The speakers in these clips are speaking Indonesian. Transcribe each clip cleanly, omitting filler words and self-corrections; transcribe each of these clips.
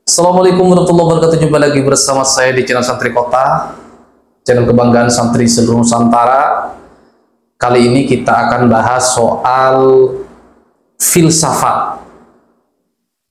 Assalamualaikum warahmatullahi wabarakatuh. Jumpa lagi bersama saya di channel Santri Kota, channel kebanggaan santri seluruh Nusantara. Kali ini kita akan bahas soal filsafat.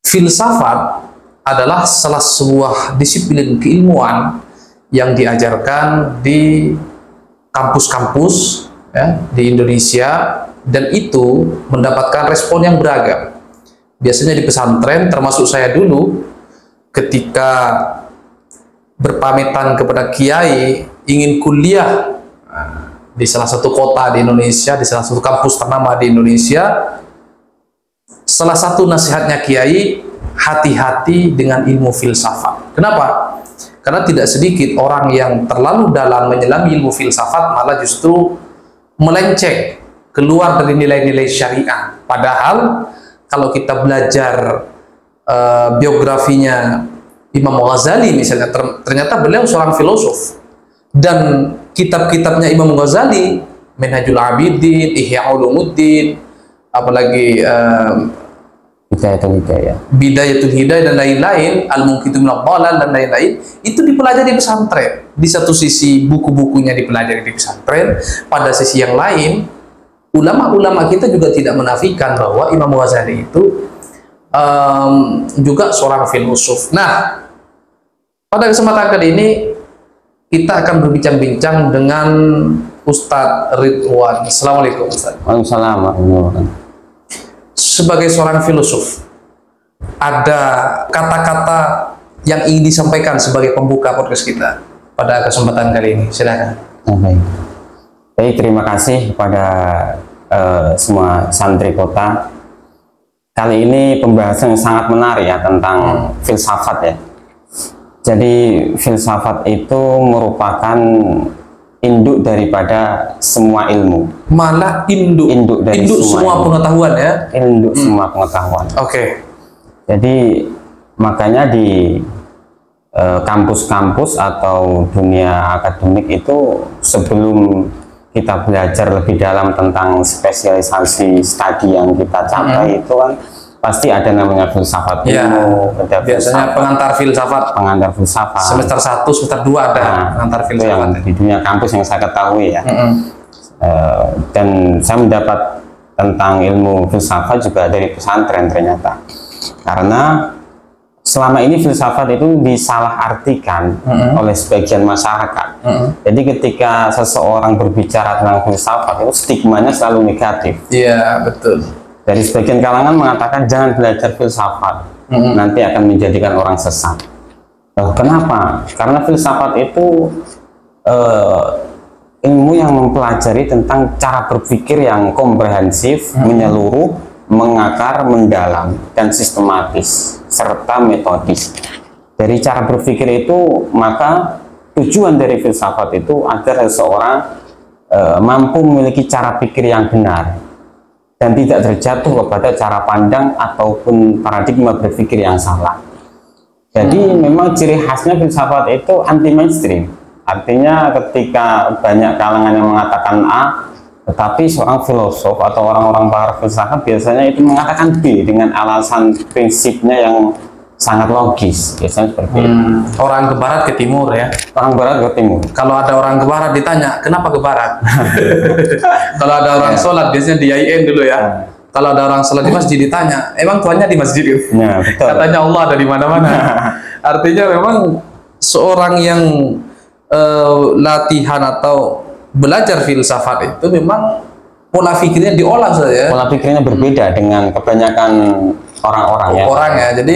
Filsafat adalah salah sebuah disiplin keilmuan yang diajarkan di kampus-kampus ya, di Indonesia, dan itu mendapatkan respon yang beragam. Biasanya di pesantren, termasuk saya dulu, ketika berpamitan kepada kiai ingin kuliah di salah satu kota di Indonesia, di salah satu kampus ternama di Indonesia, salah satu nasihatnya kiai, hati-hati dengan ilmu filsafat. Kenapa? Karena tidak sedikit orang yang terlalu dalam menyelami ilmu filsafat malah justru melenceng keluar dari nilai-nilai syariah. Padahal kalau kita belajar biografinya Imam Ghazali misalnya, ternyata beliau seorang filosof, dan kitab-kitabnya Imam Ghazali, Minhajul Abidin, Ihya Ulumuddin, apalagi Bidayatul Hidayah dan lain-lain, Al-Munqidhu minadh Dhalal dan lain-lain, itu dipelajari di pesantren. Di satu sisi buku-bukunya dipelajari di pesantren, pada sisi yang lain ulama-ulama kita juga tidak menafikan bahwa Imam Ghazali itu juga seorang filosof. Nah, pada kesempatan kali ini kita akan berbincang-bincang dengan Ustadz Ridwan. Assalamualaikum Ustadz. Waalaikumsalam. Sebagai seorang filosof, ada kata-kata yang ingin disampaikan sebagai pembuka podcast kita pada kesempatan kali ini. Silakan. Baik, terima kasih kepada semua santri kota. Kali ini pembahasan yang sangat menarik ya tentang filsafat ya. Jadi filsafat itu merupakan induk daripada semua ilmu. Malah induk dari semua pengetahuan ya. Induk semua pengetahuan. Oke. Jadi makanya di kampus-kampus atau dunia akademik itu, sebelum kita belajar lebih dalam tentang spesialisasi studi yang kita capai, itu kan pasti ada namanya filsafat ilmu, ada biasanya pengantar filsafat semester 1, semester 2 ada pengantar filsafat yang di dunia kampus yang saya ketahui ya. Dan saya mendapat tentang ilmu filsafat juga dari pesantren ternyata, karena selama ini filsafat itu disalahartikan oleh sebagian masyarakat. Jadi ketika seseorang berbicara tentang filsafat itu stigmanya selalu negatif. Iya, betul. Dari sebagian kalangan mengatakan jangan belajar filsafat, nanti akan menjadikan orang sesat. Kenapa? Karena filsafat itu ilmu yang mempelajari tentang cara berpikir yang komprehensif, menyeluruh, mengakar, mendalam, dan sistematis, serta metodis. Dari cara berpikir itu, maka tujuan dari filsafat itu agar seseorang mampu memiliki cara pikir yang benar dan tidak terjatuh kepada cara pandang ataupun paradigma berpikir yang salah. Jadi memang ciri khasnya filsafat itu anti mainstream. Artinya ketika banyak kalangan yang mengatakan A, tetapi seorang filosof atau orang-orang para filsafat biasanya itu mengatakan B dengan alasan prinsipnya yang sangat logis, biasanya seperti itu. Orang ke barat ke timur ya. Orang barat ke timur. Kalau ada orang ke barat ditanya, kenapa ke barat? Kalau ada orang sholat, biasanya di IAIN dulu ya. Kalau ada orang sholat di masjid ditanya, emang tuannya di masjid itu? Ya, betul. Katanya Allah ada di mana-mana. Artinya memang seorang yang latihan atau belajar filsafat itu memang pola pikirnya diolah saja. Pola pikirnya berbeda dengan kebanyakan orang-orang ya. Orang ya. Jadi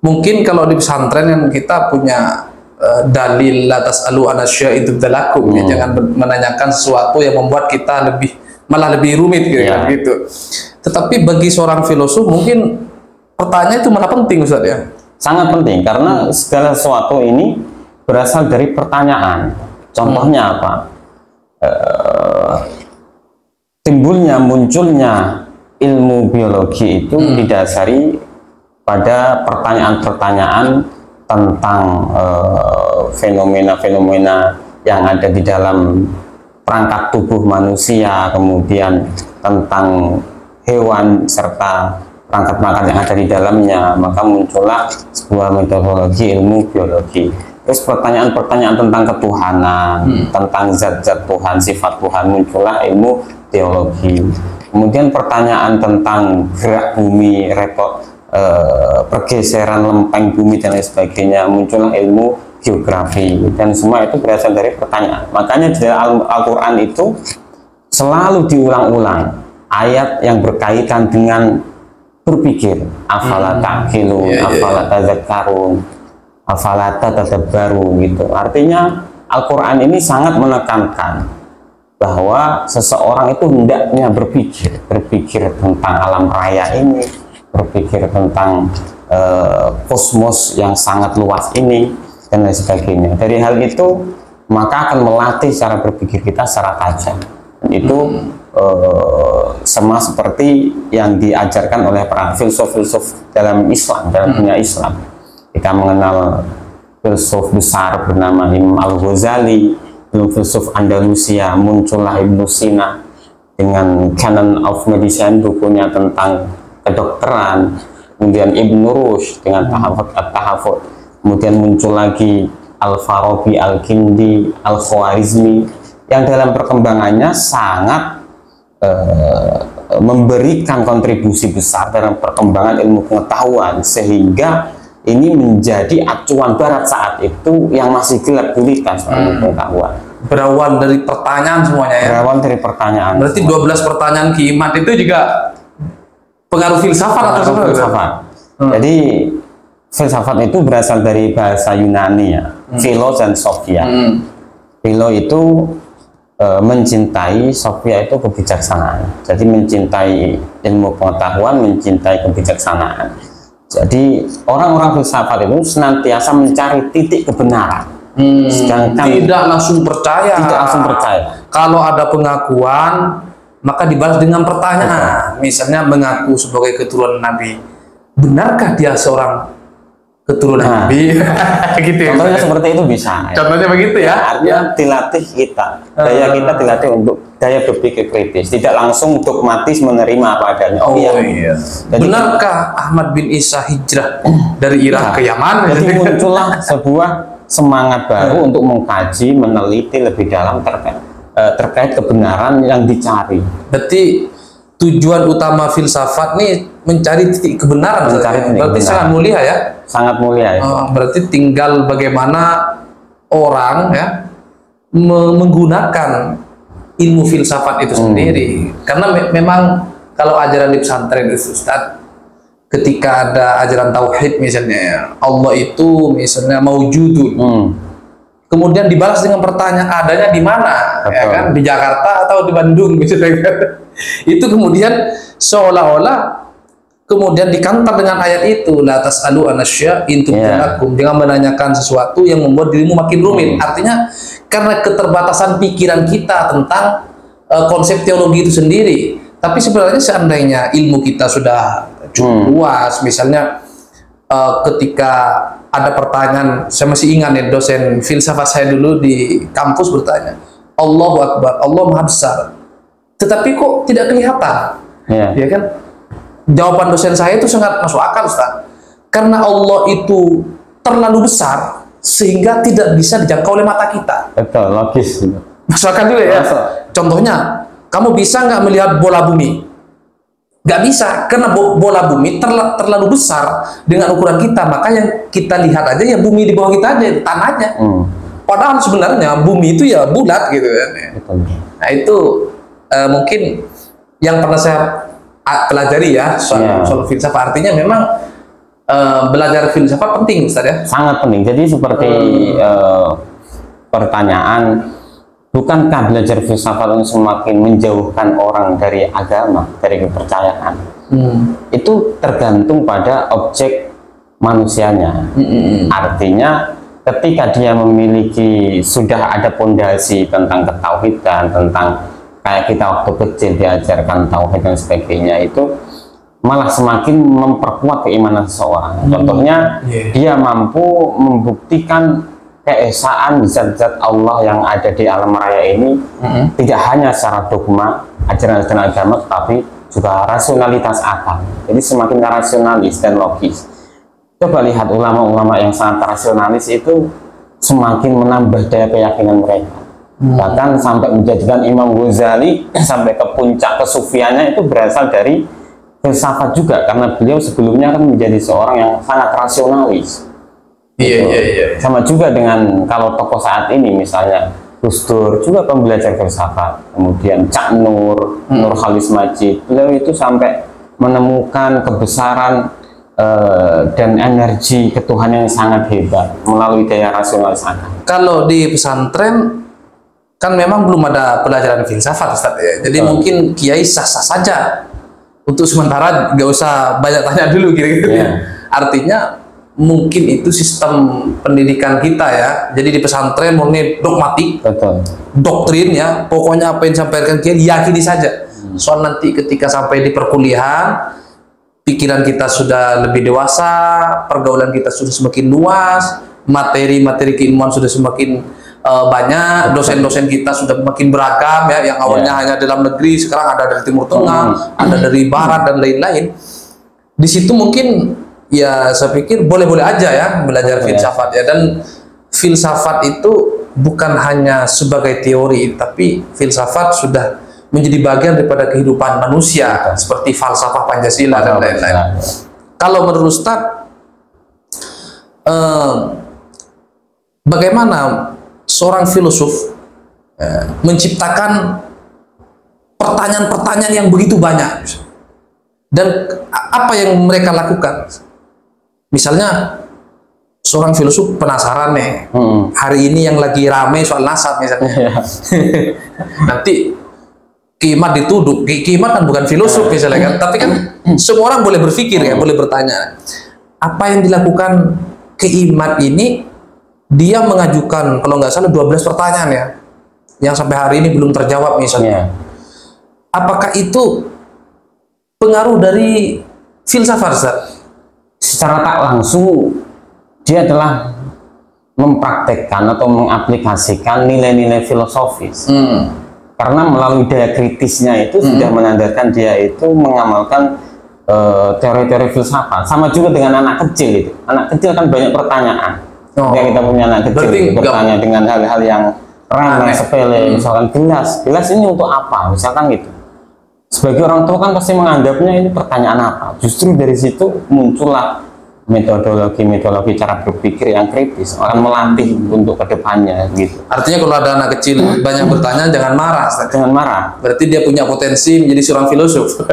mungkin kalau di pesantren kan kita punya dalil atas alu anasya itu dalakum ya, jangan menanyakan sesuatu yang membuat kita malah lebih rumit gitu, kan, gitu. Tetapi bagi seorang filosof mungkin pertanyaan itu malah penting, Ustaz ya. Sangat penting karena segala sesuatu ini berasal dari pertanyaan. Contohnya apa? Munculnya ilmu biologi itu didasari pada pertanyaan-pertanyaan tentang fenomena-fenomena yang ada di dalam perangkat tubuh manusia, kemudian tentang hewan serta perangkat-perangkat yang ada di dalamnya, maka muncullah sebuah metodologi ilmu biologi. Terus pertanyaan-pertanyaan tentang ketuhanan, tentang zat-zat Tuhan, sifat Tuhan, muncullah ilmu teologi. Kemudian pertanyaan tentang gerak bumi, pergeseran lempeng bumi dan lain sebagainya, muncullah ilmu geografi. Dan semua itu berasal dari pertanyaan. Makanya di Al-Quran itu selalu diulang-ulang ayat yang berkaitan dengan berpikir, afala ta'qilun, afala tadzakkarun, afala tatadabbarun gitu. Artinya Al-Quran ini sangat menekankan bahwa seseorang itu hendaknya berpikir tentang alam raya ini, berpikir tentang kosmos yang sangat luas ini dan lain sebagainya. Dari hal itu maka akan melatih cara berpikir kita secara tajam. Itu sama seperti yang diajarkan oleh para filsuf-filsuf dalam Islam, dalam dunia Islam. Kita mengenal filsuf besar bernama Imam Al-Ghazali, filsuf Andalusia, muncullah Ibnu Sina dengan Canon of Medicine, bukunya tentang kedokteran, kemudian Ibnu Rushd dengan Tahafut, kemudian muncul lagi Al-Farabi, Al-Kindi, Al-Khwarizmi yang dalam perkembangannya sangat memberikan kontribusi besar dalam perkembangan ilmu pengetahuan, sehingga ini menjadi acuan barat saat itu yang masih gelap gulita soal pengetahuan. Berawal dari pertanyaan semuanya ya. Berawal dari pertanyaan. Berarti 12 pertanyaan Kimat itu juga pengaruh filsafat atau filsafat. Jadi filsafat itu berasal dari bahasa Yunani ya, philo dan sophia. Philo itu mencintai, sophia itu kebijaksanaan. Jadi mencintai ilmu pengetahuan, mencintai kebijaksanaan. Jadi orang-orang filsafat itu senantiasa mencari titik kebenaran. Sedangkan tidak langsung percaya. Tidak langsung percaya. Kalau ada pengakuan, maka dibalas dengan pertanyaan. Misalnya mengaku sebagai keturunan Nabi, benarkah dia seorang keturunan Nabi? Gitu ya. Contohnya seperti itu bisa. Contohnya begitu ya. Artinya dilatih kita, daya kita dilatih untuk daya berpikir kritis, tidak langsung dogmatis menerima apa adanya. Iya. Jadi, benarkah Ahmad bin Isa hijrah dari Irak ke Yaman? Jadi muncullah sebuah semangat baru untuk mengkaji, meneliti lebih dalam terkait kebenaran yang dicari. Berarti tujuan utama filsafat nih mencari titik kebenaran. Berarti sangat mulia ya. Sangat mulia ya. Berarti tinggal bagaimana orang ya menggunakan ilmu filsafat itu sendiri. Karena memang kalau ajaran di pesantren itu Ustaz, ketika ada ajaran tauhid misalnya, Allah itu misalnya maujudun. Kemudian dibalas dengan pertanyaan, adanya di mana? Ya kan? Di Jakarta atau di Bandung misalnya. Itu kemudian seolah-olah kemudian dikantar dengan ayat itu, la tas'alu anasya intum jalakum, jangan menanyakan sesuatu yang membuat dirimu makin rumit. Artinya karena keterbatasan pikiran kita tentang konsep teologi itu sendiri. Tapi sebenarnya seandainya ilmu kita sudah cukup luas, misalnya ketika ada pertanyaan, saya masih ingat nih dosen filsafat saya dulu di kampus bertanya, Allahu Akbar, Allah Maha Besar, tetapi kok tidak kelihatan, ya kan? Jawaban dosen saya itu sangat masuk akal Ustaz, karena Allah itu terlalu besar sehingga tidak bisa dijangkau oleh mata kita. Betul, logis. Masuk akal juga ya. Contohnya, kamu bisa nggak melihat bola bumi? Nggak bisa, karena bola bumi terlalu besar dengan ukuran kita, maka yang kita lihat aja ya bumi di bawah kita aja, tanahnya. Padahal sebenarnya bumi itu ya bulat gitu kan. Nah itu mungkin yang pernah saya pelajari ya soal filsafat. Artinya memang belajar filsafat penting Ustaz ya. Sangat penting. Jadi seperti pertanyaan, bukankah belajar filsafat itu semakin menjauhkan orang dari agama, dari kepercayaan? Itu tergantung pada objek manusianya. Artinya ketika dia memiliki, sudah ada pondasi tentang ketauhidan, tentang kayak kita waktu kecil diajarkan tauhid dan sebagainya, itu malah semakin memperkuat keimanan seseorang. Contohnya dia mampu membuktikan keesaan zat-zat Allah yang ada di alam raya ini tidak hanya secara dogma, ajaran-ajaran agama, tapi juga rasionalitas akal. Jadi semakin rasionalis dan logis. Coba lihat ulama-ulama yang sangat rasionalis itu semakin menambah daya keyakinan mereka. Bahkan sampai menjadikan Imam Ghazali sampai ke puncak kesufiannya itu berasal dari filsafat juga, karena beliau sebelumnya kan menjadi seorang yang sangat rasionalis. Iya. Sama juga dengan kalau tokoh saat ini misalnya Gus Dur juga pembelajar filsafat, kemudian Cak Nur, Nur Khalis Majid, beliau itu sampai menemukan kebesaran dan energi ketuhanan yang sangat hebat melalui daya rasionalis akal. Kalau di pesantren kan memang belum ada pelajaran filsafat, Ustaz ya. Jadi mungkin kiai sah-sah saja. Untuk sementara nggak usah banyak tanya dulu kira-kira. Artinya mungkin itu sistem pendidikan kita ya. Jadi di pesantren murni dogmatik, doktrin ya. Pokoknya apa yang disampaikan kiai yakini saja. Soal nanti ketika sampai di perkuliahan, pikiran kita sudah lebih dewasa, pergaulan kita sudah semakin luas, materi-materi keilmuan sudah semakin banyak, dosen-dosen kita sudah makin beragam ya, yang awalnya hanya dalam negeri sekarang ada dari Timur Tengah, ada dari Barat dan lain-lain. Di situ mungkin ya saya pikir boleh-boleh aja ya belajar filsafat ya, dan filsafat itu bukan hanya sebagai teori, tapi filsafat sudah menjadi bagian daripada kehidupan manusia seperti falsafah Pancasila dan lain-lain. Kalau menurut Ustaz, bagaimana seorang filosof menciptakan pertanyaan-pertanyaan yang begitu banyak, dan apa yang mereka lakukan? Misalnya seorang filosof penasaran nih, hari ini yang lagi rame soal nasab misalnya, nanti Kimat dituduh, Kimat kan bukan filosof misalnya kan, tapi kan semua orang boleh berpikir ya, boleh bertanya. Apa yang dilakukan Kimat ini? Dia mengajukan kalau nggak salah 12 pertanyaan ya, yang sampai hari ini belum terjawab misalnya. Apakah itu pengaruh dari filsafat? Secara tak langsung dia telah mempraktekkan atau mengaplikasikan nilai-nilai filosofis. Karena melalui daya kritisnya itu sudah menandakan dia itu mengamalkan teori-teori filsafat. Sama juga dengan anak kecil itu. Anak kecil kan banyak pertanyaan. Yang kita punya anak kecil bertanya dengan hal-hal yang remeh sepele, misalkan gelas ini untuk apa, misalkan gitu. Sebagai orang tua kan pasti menganggapnya ini pertanyaan apa. Justru dari situ muncullah metodologi cara berpikir yang kritis, orang melatih untuk kedepannya gitu. Artinya kalau ada anak kecil banyak bertanya, jangan marah. Jangan marah. Berarti dia punya potensi menjadi seorang filosof.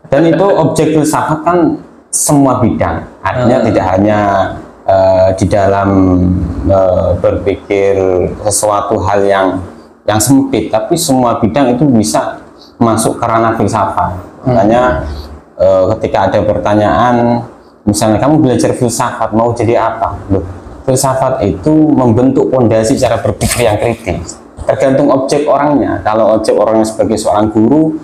Dan itu objek filsafat kan semua bidang, artinya tidak hanya di dalam berpikir sesuatu hal yang sempit, tapi semua bidang itu bisa masuk ke ranah filsafat. Makanya ketika ada pertanyaan, misalnya kamu belajar filsafat mau jadi apa? Loh, filsafat itu membentuk fondasi cara berpikir yang kritis. Tergantung objek orangnya. Kalau objek orangnya sebagai seorang guru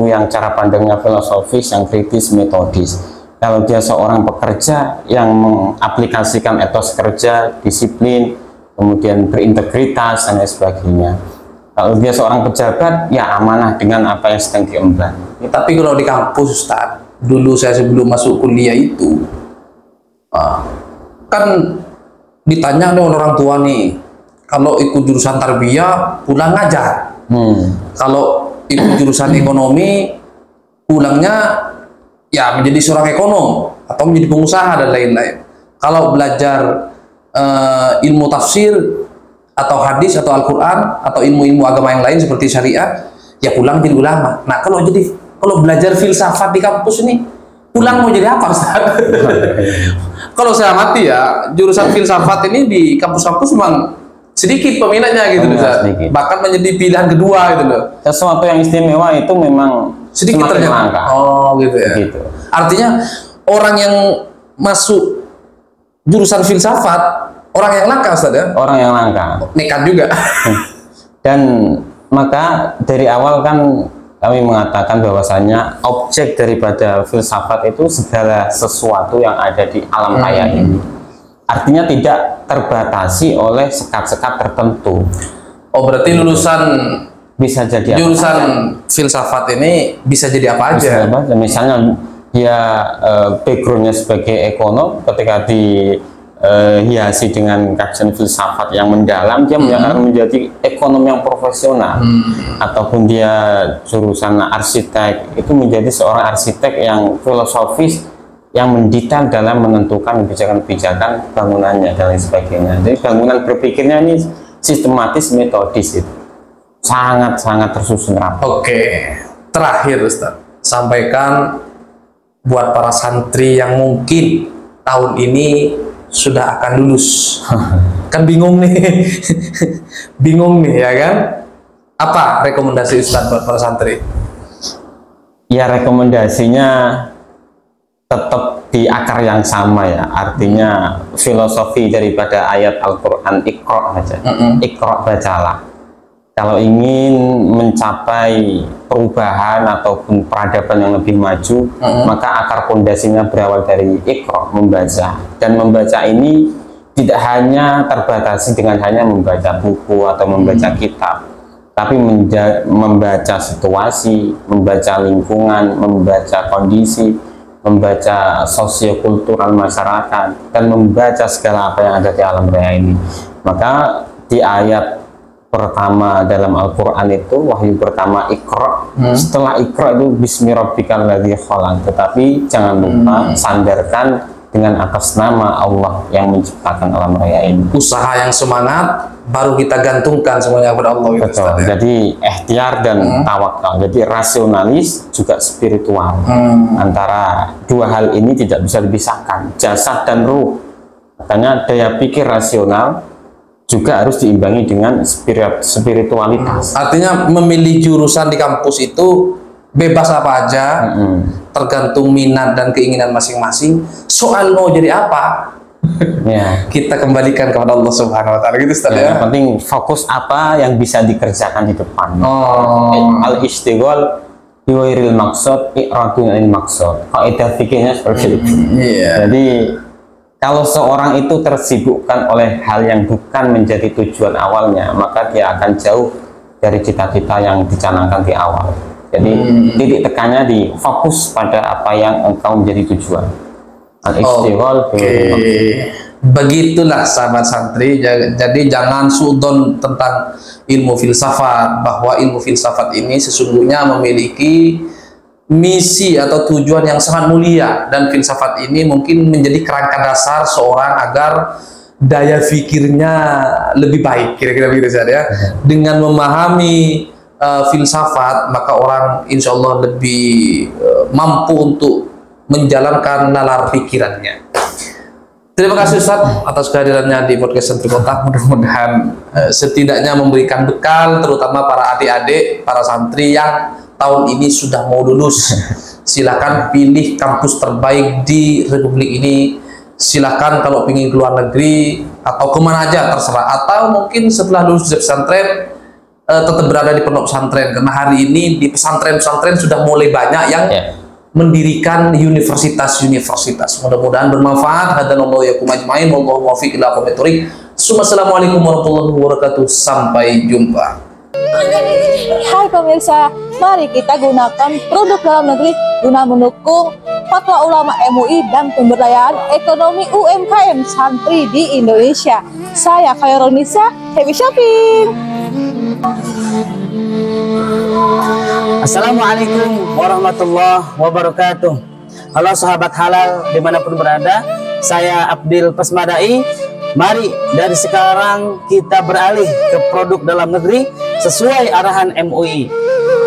yang cara pandangnya filosofis, yang kritis, metodis. Kalau dia seorang pekerja yang mengaplikasikan etos kerja, disiplin, kemudian berintegritas dan lain sebagainya. Kalau dia seorang pejabat, ya amanah dengan apa yang sedang diemban. Ya, tapi kalau di kampus, Ustaz, dulu saya sebelum masuk kuliah itu, kan ditanya nih orang tua nih, kalau ikut jurusan tarbiyah pulang ngajar. Kalau ikut jurusan ekonomi, pulangnya ya menjadi seorang ekonom atau menjadi pengusaha dan lain-lain. Kalau belajar ilmu tafsir atau hadis atau Al-Quran atau ilmu-ilmu agama yang lain seperti syariat, ya pulang jadi ulama. Nah kalau belajar filsafat di kampus ini, pulang mau jadi apa, Ustaz? Kalau saya amati ya, jurusan filsafat ini di kampus-kampus memang sedikit peminatnya gitu, bahkan menjadi pilihan kedua gitu loh. Sesuatu yang istimewa itu memang sedikit ternyata. Oh gitu ya. Gitu. Artinya orang yang masuk jurusan filsafat orang yang langka, Ustaz ya? Orang yang langka. Nekat juga. Dan maka dari awal kan kami mengatakan bahwasanya objek daripada filsafat itu segala sesuatu yang ada di alam raya ini. Artinya tidak terbatasi oleh sekat-sekat tertentu. Oh berarti lulusan bisa jadi jurusan filsafat ini bisa jadi apa aja. Misalnya dia backgroundnya sebagai ekonom, ketika dihiasi dengan kajian filsafat yang mendalam, dia akan menjadi ekonom yang profesional. Ataupun dia jurusan arsitek, itu menjadi seorang arsitek yang filosofis, yang mendetail dalam menentukan kebijakan-kebijakan bangunannya dan lain sebagainya. Jadi bangunan berpikirnya ini sistematis, metodis, itu sangat-sangat tersusun rapi. Oke, terakhir Ustaz, sampaikan buat para santri yang mungkin tahun ini sudah akan lulus. Kan bingung nih, bingung nih ya kan? Apa rekomendasi Ustaz buat para santri? Ya, rekomendasinya tetap di akar yang sama ya, artinya filosofi daripada ayat Al-Quran, Iqra aja, Iqra, bacalah. Kalau ingin mencapai perubahan ataupun peradaban yang lebih maju, maka akar pondasinya berawal dari Iqra, membaca. Dan membaca ini tidak hanya terbatasi dengan hanya membaca buku atau membaca kitab, tapi membaca situasi, membaca lingkungan, membaca kondisi, membaca sosiokultural masyarakat, dan membaca segala apa yang ada di alam raya ini. Maka di ayat pertama dalam Al-Quran itu, wahyu pertama Iqra, setelah Iqra itu Bismi Rabbikal ladzi khalaq, tetapi jangan lupa sandarkan dengan atas nama Allah yang menciptakan alam raya ini. Usaha yang semangat, baru kita gantungkan semuanya kepada Allah. Betul. Ya? Jadi ikhtiar dan tawakal. Jadi rasionalis juga spiritual. Antara dua hal ini tidak bisa dipisahkan, jasad dan ruh. Makanya daya pikir rasional juga harus diimbangi dengan spiritualitas. Artinya memilih jurusan di kampus itu bebas apa aja, tergantung minat dan keinginan masing-masing. Soal mau jadi apa, ya, kita kembalikan kepada Allah Subhanahu Wa Taala, gitu Ustaz, ya. Yang penting fokus apa yang bisa dikerjakan di depan. Al-istighol biwairil maksud, i'radun anil maksud. Kaidah fikihnya seperti itu. Jadi kalau seorang itu tersibukkan oleh hal yang bukan menjadi tujuan awalnya, maka dia akan jauh dari cita-cita yang dicanangkan di awal. Jadi titik tekannya di fokus pada apa yang engkau menjadi tujuan. Al-istighol. Begitulah sahabat santri. Jadi jangan sudon tentang ilmu filsafat, bahwa ilmu filsafat ini sesungguhnya memiliki misi atau tujuan yang sangat mulia, dan filsafat ini mungkin menjadi kerangka dasar seorang agar daya fikirnya lebih baik, kira-kira begitu saja ya. Dengan memahami filsafat, maka orang insya Allah lebih mampu untuk menjalankan nalar pikirannya. Terima kasih Ustaz atas kehadirannya di podcast Santri Kota. Mudah-mudahan setidaknya memberikan bekal, terutama para adik-adik, para santri yang tahun ini sudah mau lulus. Silakan pilih kampus terbaik di Republik ini. Silakan kalau ingin keluar negeri atau kemana aja terserah. Atau mungkin setelah lulus dari pesantren tetap berada di pondok pesantren, karena hari ini di pesantren-pesantren sudah mulai banyak yang mendirikan universitas-universitas. Mudah-mudahan bermanfaat. Hadanallahu yakum ajmain. Wallahu muwaffiq ila aqwamit thoriq. Assalamualaikum warahmatullahi wabarakatuh. Sampai jumpa. Hai pemirsa, mari kita gunakan produk dalam negeri guna mendukung fatwa ulama MUI dan pemberdayaan ekonomi UMKM santri di Indonesia. Saya Khairunisa, happy shopping. Assalamualaikum warahmatullahi wabarakatuh. Halo sahabat halal dimanapun berada, saya Abdil Pasmadai. Mari dari sekarang kita beralih ke produk dalam negeri sesuai arahan MUI.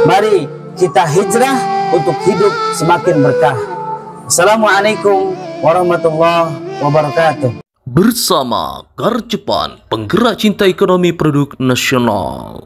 Mari kita hijrah untuk hidup semakin berkah. Assalamualaikum warahmatullahi wabarakatuh. Bersama Garcepan, penggerak cinta ekonomi produk nasional.